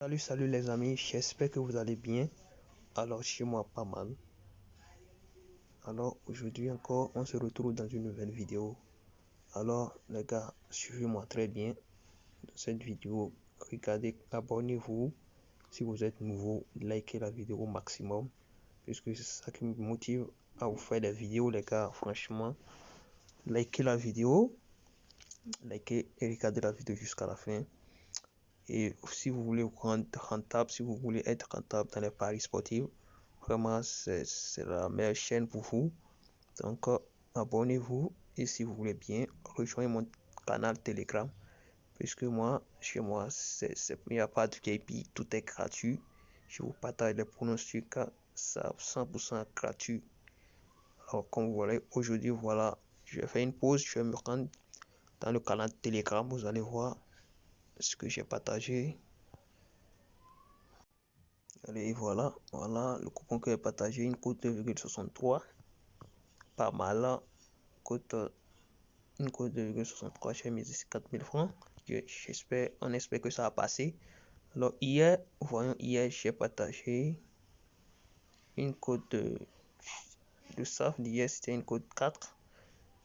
Salut les amis, j'espère que vous allez bien. Alors chez moi pas mal. Alors aujourd'hui encore on se retrouve dans une nouvelle vidéo. Alors les gars, suivez-moi très bien dans cette vidéo. Regardez, abonnez-vous. Si vous êtes nouveau, likez la vidéo au maximum. Puisque c'est ça qui me motive à vous faire des vidéos les gars. Franchement, likez la vidéo. Likez et regardez la vidéo jusqu'à la fin. Et si vous voulez vous rendre rentable, si vous voulez être rentable dans les paris sportifs, vraiment c'est la meilleure chaîne pour vous. Donc abonnez-vous et si vous voulez bien, rejoignez mon canal Telegram. Puisque moi, chez moi, il n'y a pas de VIP, tout est gratuit. Je vous partage les pronostics, ça 100% gratuit. Alors comme vous voyez, aujourd'hui, voilà, je vais faire une pause, je vais me rendre dans le canal Telegram, vous allez voir ce que j'ai partagé. Allez, voilà, le coupon que j'ai partagé, une cote 2,63. Pas mal, hein. Une cote de 2,63, j'ai mis ici 4000 francs. On espère que ça va passer. Alors, hier, j'ai partagé une cote de SAF d'hier, c'était une cote 4.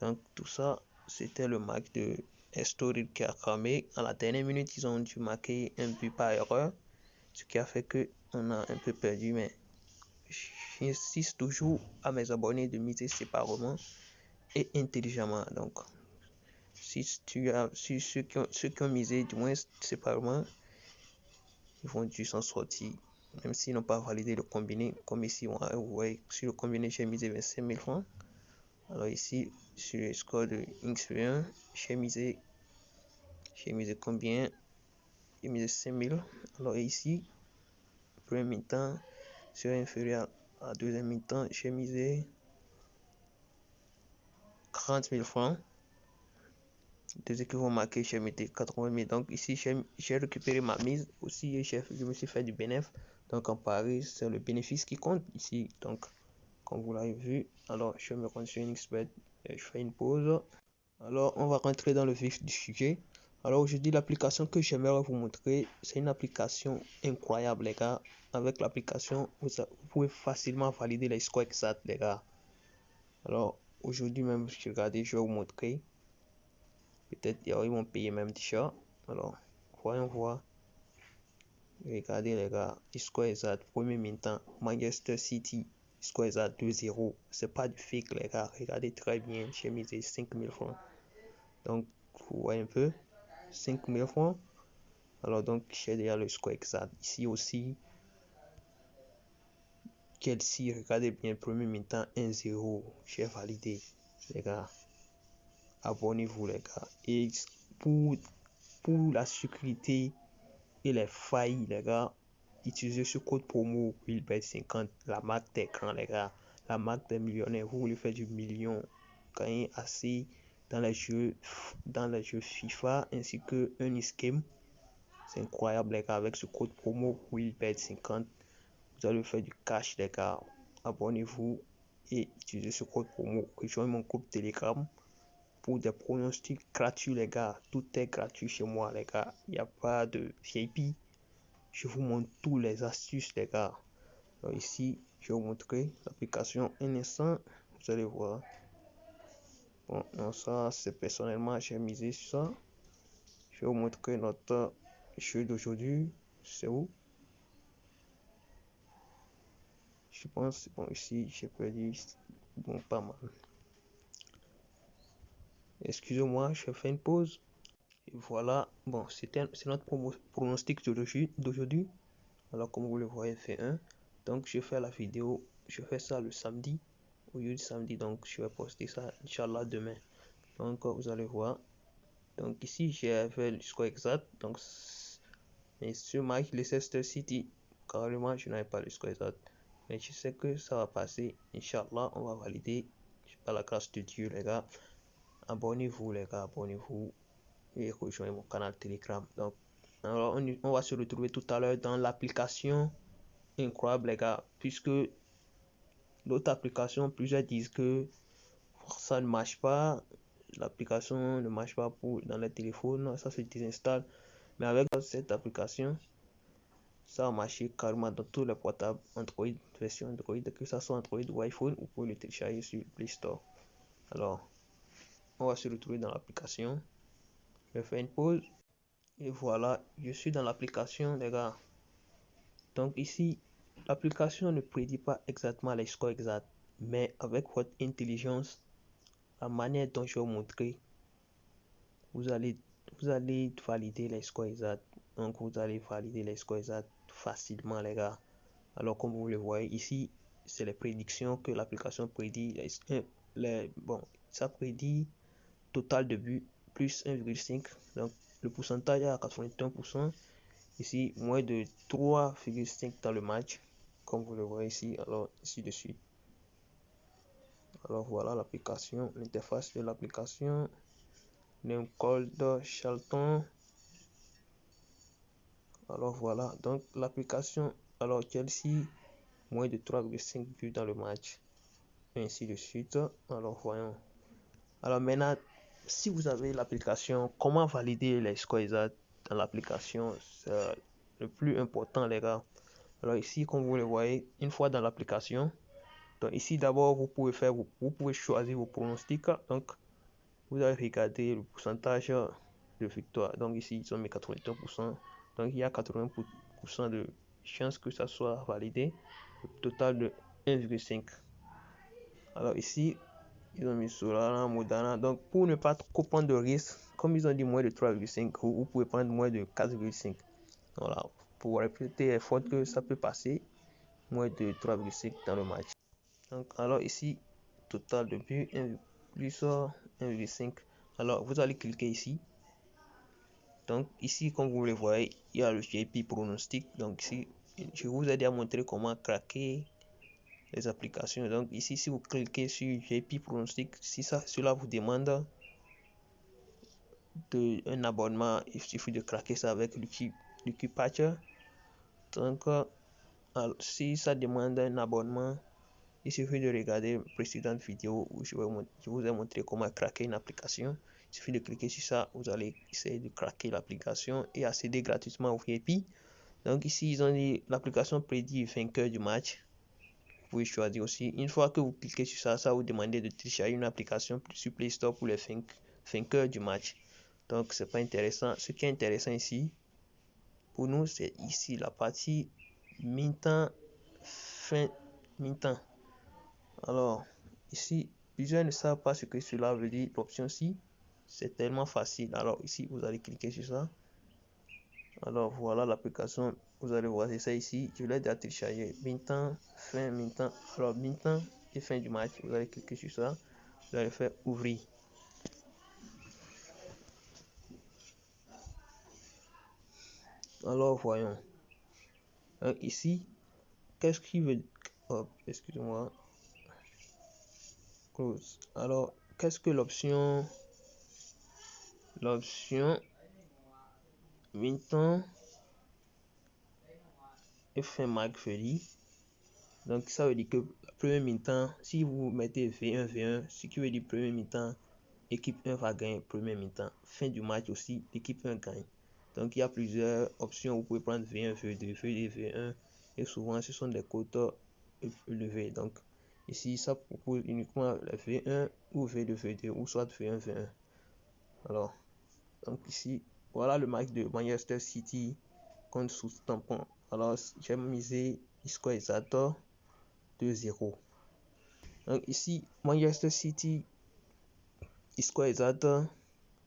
Donc, tout ça, c'était le match de Estoril qui a cramé. À la dernière minute, ils ont dû marquer un but par erreur, ce qui a fait que on a un peu perdu, mais j'insiste toujours à mes abonnés de miser séparément et intelligemment. Donc, si ceux qui ont misé du moins séparément, ils vont dû s'en sortir, même s'ils n'ont pas validé le combiné. Comme ici, vous voyez, sur le combiné, j'ai misé 25 000 francs. Alors ici, sur le score de X1, j'ai misé combien? J'ai misé 5 000. Alors ici, premier mi-temps, c'est inférieur à deuxième mi-temps, j'ai misé 40 000 francs. Deux équipes vont marquer, j'ai mis 80 000. Donc ici, j'ai récupéré ma mise. Aussi, je me suis fait du bénéfice. Donc en Paris, c'est le bénéfice qui compte ici. Donc, comme vous l'avez vu, alors je me rends sur une XBet et je fais une pause. Alors, on va rentrer dans le vif du sujet. Alors aujourd'hui, l'application que j'aimerais vous montrer, c'est une application incroyable, les gars. Avec l'application, vous pouvez facilement valider les scores exacts, les gars. Alors, aujourd'hui même, regardez, je vais vous montrer. Peut-être ils vont payer même déjà. Alors, voyons voir. Regardez les gars, score exact, premier mi-temps, Manchester City, score exact 2-0. C'est pas du fake les gars, regardez très bien, j'ai misé 5000 francs. Donc, vous voyez un peu, 5000 francs. Alors donc, j'ai déjà le score exact. Ici aussi, Chelsea, regardez bien, premier mi-temps 1-0, j'ai validé les gars. Abonnez-vous les gars. Et pour la sécurité et les failles, les gars, utilisez ce code promo WILBET50, la marque d'écran, les gars, la marque des millionnaires. Vous voulez faire du million, gagner assez dans les jeux FIFA ainsi que un escape. C'est incroyable, les gars, avec ce code promo WILBET50, vous allez faire du cash, les gars. Abonnez-vous et utilisez ce code promo. Rejoignez mon groupe Telegram pour des pronostics gratuits, les gars. Tout est gratuit chez moi, les gars. Il n'y a pas de VIP. Je vous montre tous les astuces, les gars. Alors ici, je vais vous montrer l'application un instant. Vous allez voir. Bon, non, ça, c'est personnellement, j'ai misé sur ça. Je vais vous montrer notre jeu d'aujourd'hui. C'est où? Je pense, bon, ici, j'ai perdu. Bon, pas mal. Excusez-moi, je fais une pause. Et voilà, bon, c'est notre pronostic d'aujourd'hui. Alors, comme vous le voyez, fait 1. Donc, je fais la vidéo, je fais ça le samedi, au lieu du samedi. Donc, je vais poster ça, Inch'Allah, demain. Donc, vous allez voir. Donc, ici, j'ai fait le score exact. Donc, mais ce match, Leicester City, carrément, je n'avais pas le score exact. Mais je sais que ça va passer. Inch'Allah, on va valider. Par la grâce de Dieu, les gars. Abonnez-vous, les gars, abonnez-vous. Et rejoignez mon canal Telegram. Donc, alors, on va se retrouver tout à l'heure dans l'application incroyable, les gars, puisque l'autre application, plusieurs disent que ça ne marche pas, l'application ne marche pas dans les téléphones, ça se désinstalle. Mais avec cette application, Ça a marché carrément dans tous les portables Android, version Android, que ça soit Android ou iPhone, vous pouvez le télécharger sur le Play Store. Alors, on va se retrouver dans l'application. Je vais faire une pause. Et voilà, je suis dans l'application, les gars. Donc ici, l'application ne prédit pas exactement les scores exacts, mais avec votre intelligence, la manière dont je vais vous montrer, vous allez valider les scores exacts. Donc vous allez valider les scores exacts facilement, les gars. Alors comme vous le voyez ici, c'est les prédictions que l'application prédit. Bon, ça prédit total de buts plus 1,5. Donc le pourcentage est à 81%. Ici, moins de 3,5 dans le match, comme vous le voyez ici. Alors ici dessus. Alors voilà l'application, l'interface de l'application. Leopold Charlton. Alors voilà, donc l'application. Alors Chelsea, moins de 3,5 buts dans le match. Ainsi de suite. Alors voyons. Alors maintenant, si vous avez l'application, comment valider les scores exacts dans l'application? C'est le plus important, les gars. Alors ici, comme vous le voyez, une fois dans l'application, donc ici d'abord vous pouvez choisir vos pronostics. Donc vous allez regarder le pourcentage de victoire. Donc ici ils ont mis 81%. Donc il y a 80% de chance que ça soit validé. Le total de 1,5. Alors ici ils ont mis Solana, Modana. Donc pour ne pas trop prendre de risques, comme ils ont dit moins de 3,5, vous pouvez prendre moins de 4,5. Voilà, pour répéter les fautes que ça peut passer, moins de 3,5 dans le match. Donc alors ici, total de buts 1 plus 1,5. Alors vous allez cliquer ici. Donc ici, comme vous le voyez, il y a le JP pronostic. Donc ici, je vous ai déjà montré comment craquer les applications. Donc ici, si vous cliquez sur JP pronostic, si cela vous demande un abonnement, il suffit de craquer ça avec l'outil Patcher. Donc si ça demande un abonnement, il suffit de regarder une précédente vidéo où je vous ai montré comment craquer une application. Il suffit de cliquer sur ça, vous allez essayer de craquer l'application et accéder gratuitement au VIP. Donc ici, ils ont dit l'application prédit vainqueur du match. Vous pouvez choisir aussi. Une fois que vous cliquez sur ça, ça vous demande de télécharger une application sur Play Store pour les vainqueurs du match. Donc c'est pas intéressant. Ce qui est intéressant ici, pour nous, c'est ici la partie mi-temps, fin mi-temps. Alors, ici, plusieurs ne savent pas ce que cela veut dire. L'option ci, c'est tellement facile. Alors, ici, vous allez cliquer sur ça. Alors, voilà l'application. Vous allez voir, c'est ça ici. Je l'ai déjà téléchargé. Mi-temps, fin, mi-temps. Alors, mi-temps et fin du match. Vous allez cliquer sur ça. Vous allez faire ouvrir. Alors, voyons. Donc, ici, qu'est-ce qui veut... Oh, excusez-moi. Close. Alors, qu'est-ce que l'option mi-temps et fin match veut dire? Donc ça veut dire que premier mi-temps, si vous mettez V1, V1, ce qui veut dire premier mi-temps, équipe 1 va gagner premier mi-temps. Fin du match aussi, l'équipe 1 gagne. Donc il y a plusieurs options, vous pouvez prendre V1, V2, V2, V1, et souvent ce sont des quotes élevés. Donc ici ça propose uniquement le V1 ou V2, V2, ou soit V1, V1. Alors, donc ici, voilà le match de Manchester City contre Southampton. Alors j'ai misé score exact 2-0. Donc ici, Manchester City, score exact,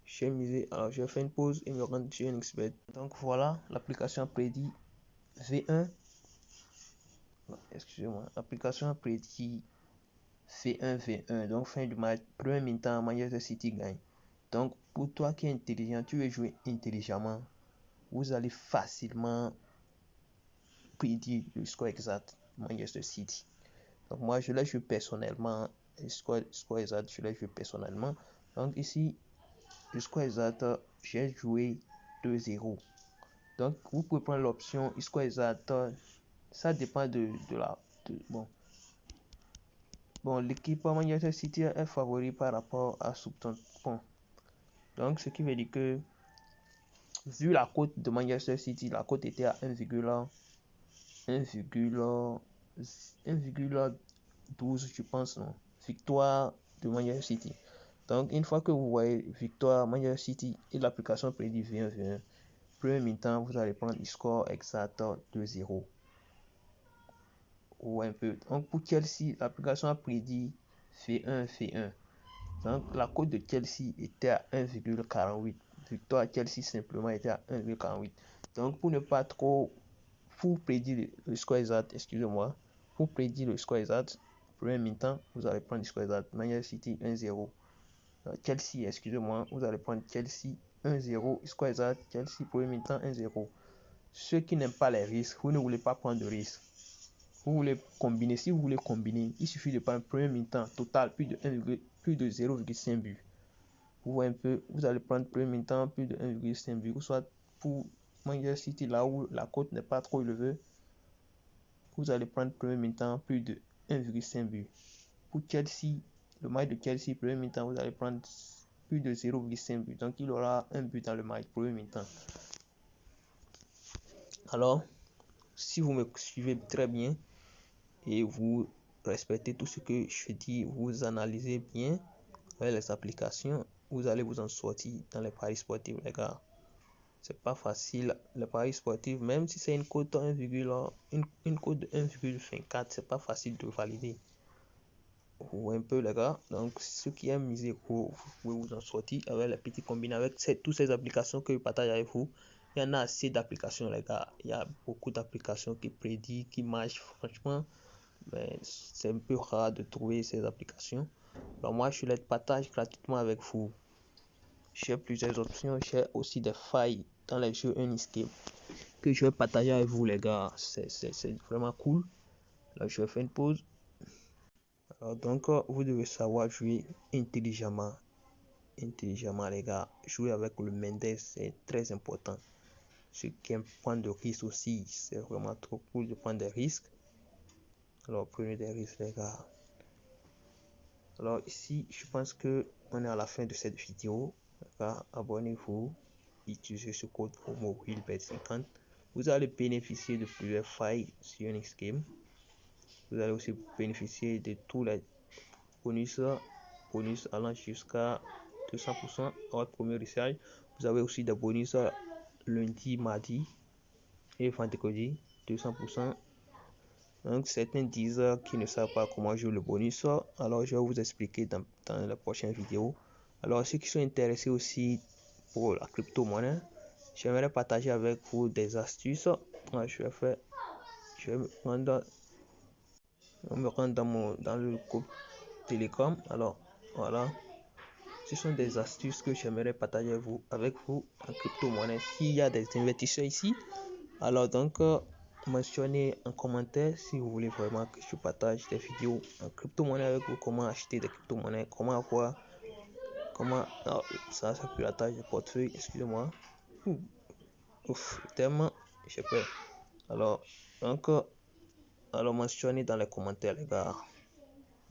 j'ai misé. Alors je vais faire une pause et me rendre sur un expert. Donc voilà, l'application prédit V1. Excusez-moi, l'application prédit V1, V1. Donc fin du match, premier mi-temps, Manchester City gagne. Donc pour toi qui es intelligent, tu veux jouer intelligemment, vous allez facilement prédire le score exact Manchester City. Donc moi je l'ai joué personnellement, score exact, je l'ai joué personnellement. Donc ici, le score exact, j'ai joué 2-0. Donc vous pouvez prendre l'option score exact, ça dépend bon, l'équipe Manchester City est favori par rapport à Southampton. Donc ce qui veut dire que vu la cote de Manchester City, la cote était à 1,1. 1,12, je pense, non. Victoire de Manchester City. Donc, une fois que vous voyez victoire Manchester City et l'application prédit V1, premier mi-temps, vous allez prendre le score exact 2-0. Ou un peu. Donc, pour Chelsea, l'application a prédit V1. Donc, la cote de Chelsea était à 1,48. Victoire Chelsea simplement était à 1,48. Donc, pour ne pas trop, pour prédire le score exact, excusez-moi, pour prédire le score exact, premier mi-temps, vous allez prendre le score exact. Manchester City 1-0. Chelsea, excusez-moi, vous allez prendre Chelsea 1-0. Score exact, Chelsea premier mi-temps 1-0. Ceux qui n'aiment pas les risques, vous ne voulez pas prendre de risques. Vous voulez combiner, si vous voulez combiner, il suffit de prendre premier mi-temps total plus de 0,5 buts. Vous voyez un peu, vous allez prendre premier mi-temps plus de 1,5 buts, soit pour Manchester City là où la cote n'est pas trop élevée, vous allez prendre premier mi-temps plus de 1,5 buts. Pour Chelsea, le match de Chelsea, premier mi-temps, vous allez prendre plus de 0,5 buts. Donc il aura un but dans le match, premier mi-temps. Alors, si vous me suivez très bien et vous respectez tout ce que je dis, vous analysez bien avec les applications, vous allez vous en sortir dans les paris sportifs, les gars. C'est pas facile, les paris sportifs, même si c'est une cote de 1,24, c'est pas facile de valider. Ou un peu, les gars. Donc, ceux qui aiment miser gros, vous pouvez vous en sortir avec les petits combinés, avec toutes ces applications que je partage avec vous. Il y en a assez d'applications, les gars. Il y a beaucoup d'applications qui prédisent, qui marchent, franchement. Mais c'est un peu rare de trouver ces applications. Alors, moi, je les partage gratuitement avec vous. J'ai plusieurs options, j'ai aussi des failles dans les jeux Uniscape que je vais partager avec vous, les gars. C'est vraiment cool. Là, je vais faire une pause. Alors, donc, vous devez savoir jouer intelligemment, les gars. Jouer avec le Mendes, c'est très important. Ceux qui aiment prendre des risques aussi, c'est vraiment trop cool de prendre des risques. Alors, prenez des risques, les gars. Alors, ici, je pense que on est à la fin de cette vidéo. Abonnez-vous, utilisez ce code promo WILBET50. Vous allez bénéficier de plusieurs failles sur Uniscame. Vous allez aussi bénéficier de tous les bonus allant jusqu'à 200% à votre premier recharge. Vous avez aussi des bonus lundi, mardi et vendredi, 200%. Donc certains disent qu'ils ne savent pas comment jouer le bonus, alors je vais vous expliquer dans la prochaine vidéo. Alors ceux qui sont intéressés aussi pour la crypto-monnaie, j'aimerais partager avec vous des astuces. Je vais me rendre dans le groupe Telegram. Alors voilà, ce sont des astuces que j'aimerais partager avec vous en crypto-monnaie. S'il y a des investisseurs ici, alors donc mentionnez en commentaire si vous voulez vraiment que je partage des vidéos en crypto-monnaie avec vous, comment acheter des crypto-monnaies, comment ça c'est plus la tâche de portefeuille, excusez-moi. Tellement j'ai peur. Alors donc mentionnez dans les commentaires, les gars.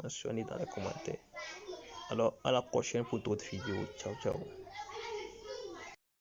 Mentionnez dans les commentaires. Alors à la prochaine pour d'autres vidéos. Ciao ciao.